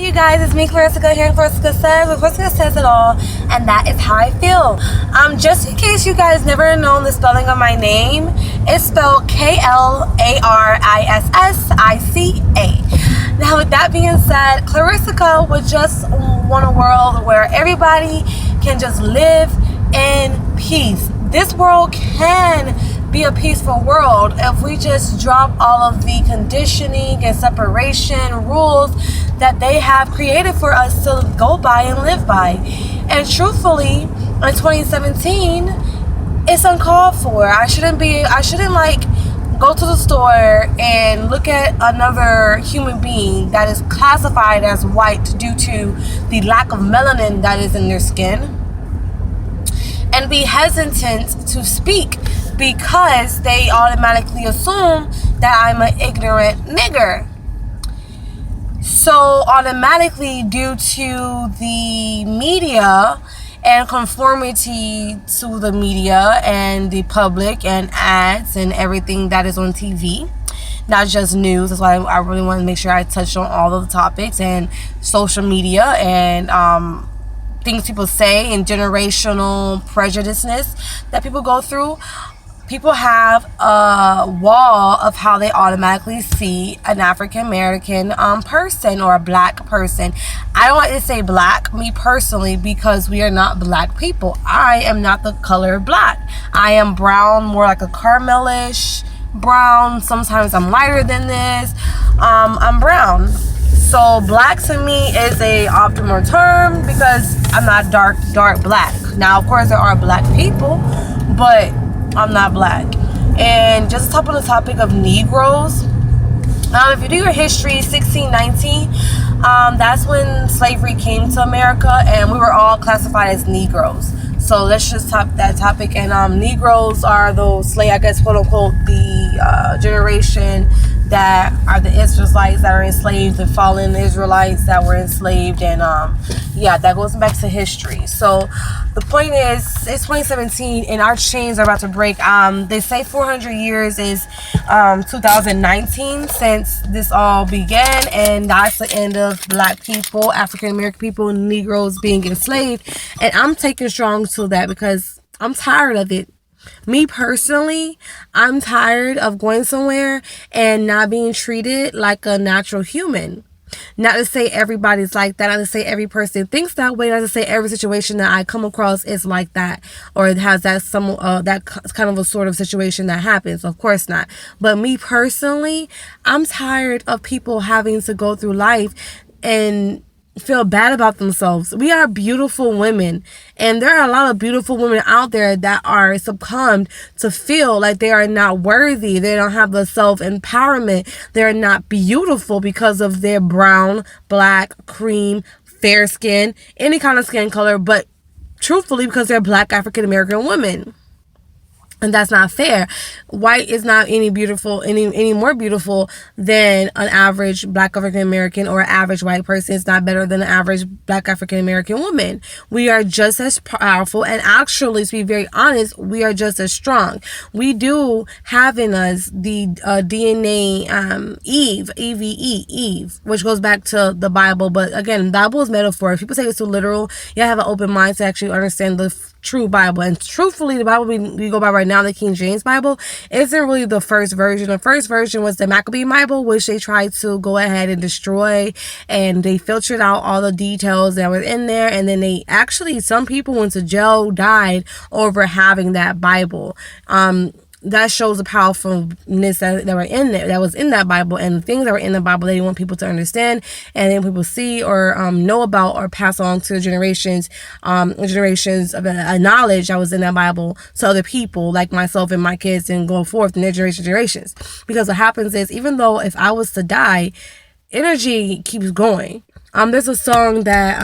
You guys, it's me, Klarissica, here in Klarissica Says, where Klarissica says it all, and that is how I feel. Just in case you guys never known the spelling of my name, it's spelled Klarissica. Now, with that being said, Klarissica would just want a world where everybody can just live in peace. This world can be a peaceful world if we just drop all of the conditioning and separation rules that they have created for us to go by and live by. And truthfully, in 2017, it's uncalled for. I shouldn't like go to the store and look at another human being that is classified as white due to the lack of melanin that is in their skin and be hesitant to speak because they automatically assume that I'm an ignorant nigger. So automatically, due to the media and conformity to the media and the public and ads and everything that is on TV, not just news. That's why I really want to make sure I touch on all of the topics and social media and things people say and generational prejudiceness that people go through. People have a wall of how they automatically see an African American person or a black person. I don't like to say black, me personally, because we are not black people. I am not the color black. I am brown, more like a caramelish brown. Sometimes I'm lighter than this. I'm brown. So black to me is a optimal term because I'm not dark black. Now, of course, there are black people, but I'm not black. And just to top on the topic of Negroes, if you do your history, 1619, that's when slavery came to America, and we were all classified as Negroes. So let's just top that topic. And Negroes are those slave, I guess, quote unquote, the generation that are the Israelites that are enslaved, the fallen Israelites that were enslaved, and that goes back to history. So the point is, it's 2017 and our chains are about to break. They say 400 years is 2019 since this all began, and that's the end of black people, African American people, Negroes being enslaved. And I'm taking strong to that because I'm tired of it. Me personally, I'm tired of going somewhere and not being treated like a natural human. Not to say everybody's like that, not to say every person thinks that way, not to say every situation that I come across is like that, or it has that kind of a sort of situation that happens. Of course not. But me personally, I'm tired of people having to go through life and feel bad about themselves. We are beautiful women, and there are a lot of beautiful women out there that are succumbed to feel like they are not worthy. They don't have the self-empowerment. They're not beautiful because of their brown, black, cream, fair skin, any kind of skin color, but truthfully because they're black African American women. And that's not fair. White is not any more beautiful than an average black African American or average white person. It's not better than an average black African American woman. We are just as powerful, and actually, to be very honest, we are just as strong. We do have in us the DNA Eve, which goes back to the Bible. But again, the Bible is metaphor. If people say it's too literal, you have an open mind to actually understand the true Bible. And truthfully, the Bible we go by right now, the King James Bible, isn't really the first version. The first version was the Maccabean Bible, which they tried to go ahead and destroy, and they filtered out all the details that were in there, and then some people went to jail, died over having that Bible. That shows the powerfulness that were in there, that was in that Bible, and the things that were in the Bible they want people to understand, and then people see or know about or pass on to generations of knowledge that was in that Bible to other people like myself and my kids, and go forth in their generations. Because what happens is, even though if I was to die, energy keeps going. There's a song that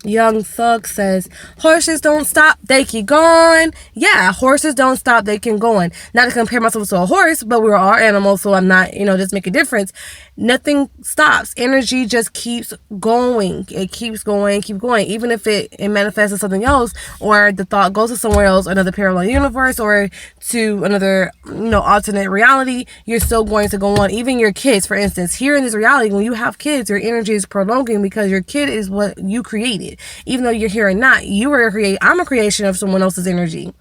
Young Thug says, horses don't stop, they keep going. Yeah, horses don't stop, they keep going. Not to compare myself to a horse, but we're all animals, so I'm not, just make a difference. Nothing stops. Energy just keeps going. It keeps going, keep going. Even if it manifests as something else, or the thought goes to somewhere else, another parallel universe, or to another, alternate reality, you're still going to go on. Even your kids, for instance, here in this reality, when you have kids, your energy is prolonging because your kid is what you created. Even though you're here or not, I'm a creation of someone else's energy.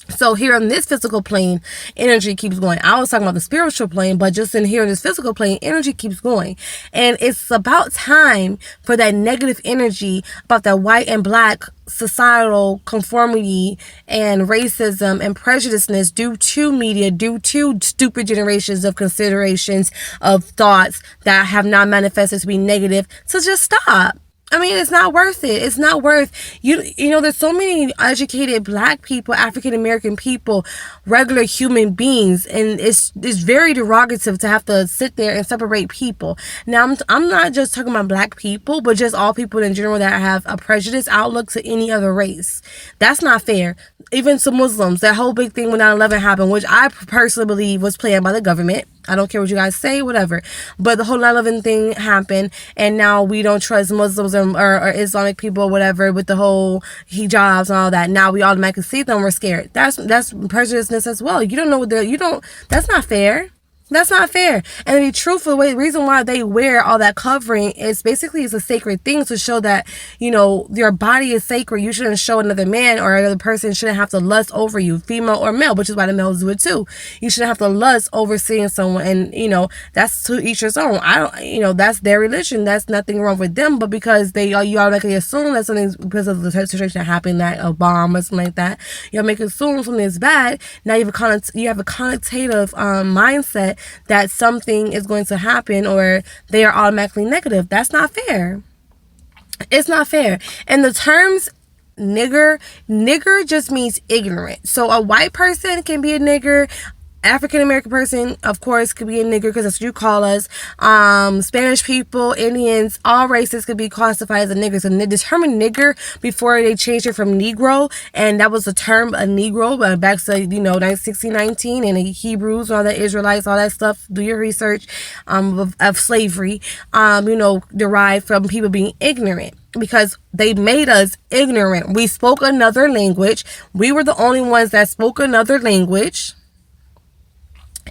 So here on this physical plane, energy keeps going. I was talking about the spiritual plane, but just in here in this physical plane, energy keeps going. And it's about time for that negative energy about that white and black societal conformity and racism and prejudiceness due to media, due to stupid generations of considerations of thoughts that have not manifested to be negative, to just stop. I mean, it's not worth it. It's not worth there's so many educated black people, African American people, regular human beings, and it's very derogative to have to sit there and separate people. Now, I'm not just talking about black people, but just all people in general that have a prejudiced outlook to any other race. That's not fair. Even to Muslims, that whole big thing when 9/11 happened, which I personally believe was planned by the government. I don't care what you guys say, whatever. But the whole 9/11 thing happened, and now we don't trust Muslims or Islamic people, whatever, with the whole hijabs and all that. Now we automatically see them, we're scared. That's prejudiceness as well. You don't know what that's not fair. That's not fair. And to be truthful, the reason why they wear all that covering is basically it's a sacred thing to show that, your body is sacred. You shouldn't show another man or another person shouldn't have to lust over you, female or male, which is why the males do it too. You shouldn't have to lust over seeing someone, and, that's to each his own. That's their religion. That's nothing wrong with them, but because you automatically assume that something's because of the situation that happened, that a bomb or something like that, you make assume something is bad. Now you have a connotative mindset that something is going to happen or they are automatically negative. That's not fair. It's not fair. And the terms nigger just means ignorant. So a white person can be a nigger. African American person, of course, could be a nigger because that's what you call us. Spanish people, Indians, all races could be classified as a nigger. So the term nigger, before they changed it from Negro, and that was the term a Negro back to 1619, and the Hebrews, all the Israelites, all that stuff. Do your research of slavery. Derived from people being ignorant. Because they made us ignorant. We spoke another language. We were the only ones that spoke another language.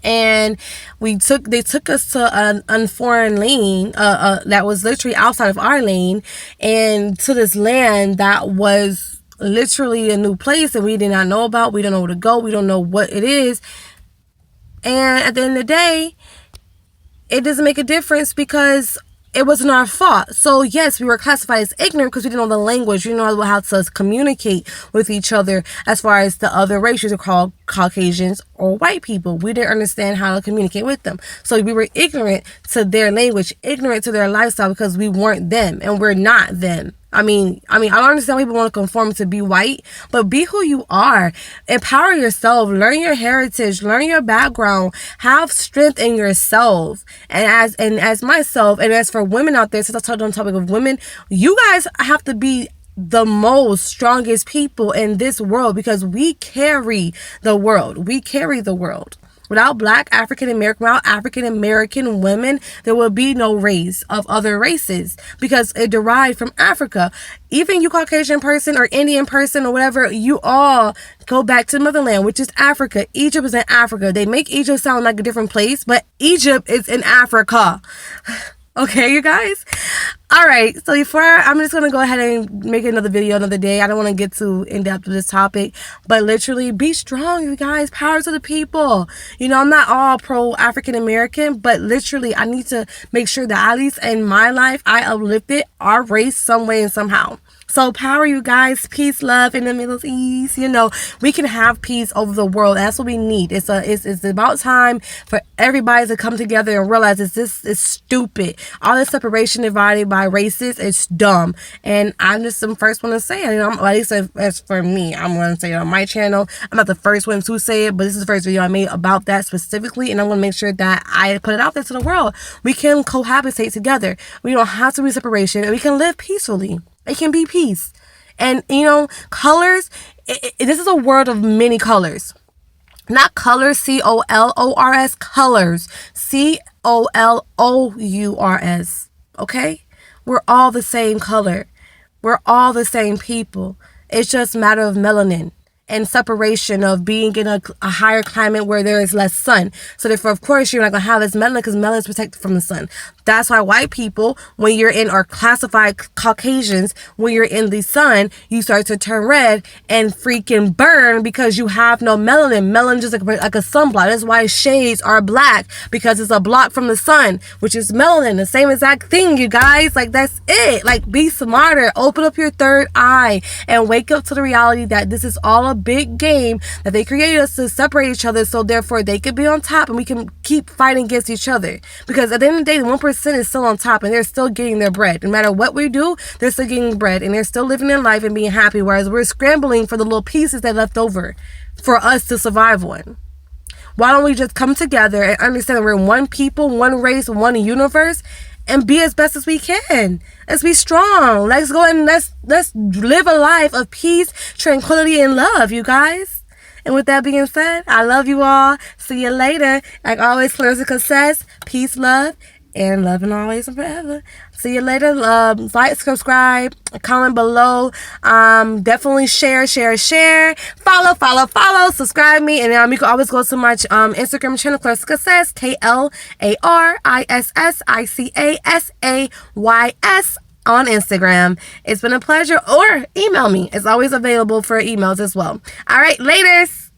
And they took us to an unforeign lane that was literally outside of our lane, and to this land that was literally a new place that we did not know about. We don't know where to go. We don't know what it is. And at the end of the day, it doesn't make a difference because it wasn't our fault. So yes, we were classified as ignorant because we didn't know the language. We didn't know how to communicate with each other as far as the other races are called Caucasians or white people. We didn't understand how to communicate with them. So we were ignorant to their language, ignorant to their lifestyle because we weren't them and we're not them. I don't understand why people want to conform to be white, but be who you are. Empower yourself. Learn your heritage. Learn your background. Have strength in yourself. And as myself, and as for women out there, since I talked on the topic of women, you guys have to be the most strongest people in this world because we carry the world. We carry the world. Without black African American women, there will be no race of other races because it derived from Africa. Even you Caucasian person or Indian person or whatever, you all go back to motherland, which is Africa. Egypt is in Africa. They make Egypt sound like a different place, but Egypt is in Africa. Okay, you guys? All right, so I'm just going to go ahead and make another video another day. I don't want to get too in-depth with this topic, but literally be strong, you guys. Power to the people. I'm not all pro-African American, but literally I need to make sure that at least in my life, I uplifted our race some way and somehow. So power, you guys. Peace, love in the Middle East. We can have peace over the world. That's what we need. It's about time for everybody to come together and realize it's stupid. All this separation divided by races is dumb. And I'm just the first one to say it. At least as for me, I'm going to say it on my channel. I'm not the first one to say it, but this is the first video I made about that specifically. And I want to make sure that I put it out there to the world. We can cohabitate together. We don't have to be separation, and we can live peacefully. It can be peace. And, colors, this is a world of many colors. Not colors, COLORS, colors, COLOURS, okay? We're all the same color. We're all the same people. It's just a matter of melanin and separation of being in a higher climate where there is less sun. So therefore, of course, you're not going to have as melanin because melanin is protected from the sun. That's why white people, when you're in, or classified Caucasians, when you're in the sun, you start to turn red and freaking burn because you have no melanin. Melanin is like a sunblock. That's why shades are black, because it's a block from the sun, which is melanin. The same exact thing, you guys. Like, that's it. Like, be smarter. Open up your third eye and wake up to the reality that this is all a big game that they created us to separate each other, so therefore they could be on top and we can keep fighting against each other. Because at the end of the day, the 1% is still on top and they're still getting their bread. No matter what we do, they're still getting bread and they're still living their life and being happy, whereas we're scrambling for the little pieces that left over for us to survive on. Why don't we just come together and understand that we're one people, one race, one universe, and be as best as we can. Let's be strong. Let's go and let's live a life of peace, tranquility, and love, you guys. And with that being said, I love you all. See you later. Like always, Klarissica says, peace, love, and love and always and forever. See you later. Like, subscribe, comment below. Definitely share. Follow. Subscribe me. And you can always go to my Instagram channel, Klarissica Says, KLARISSICASAYS on Instagram. It's been a pleasure. Or email me. It's always available for emails as well. All right, laters.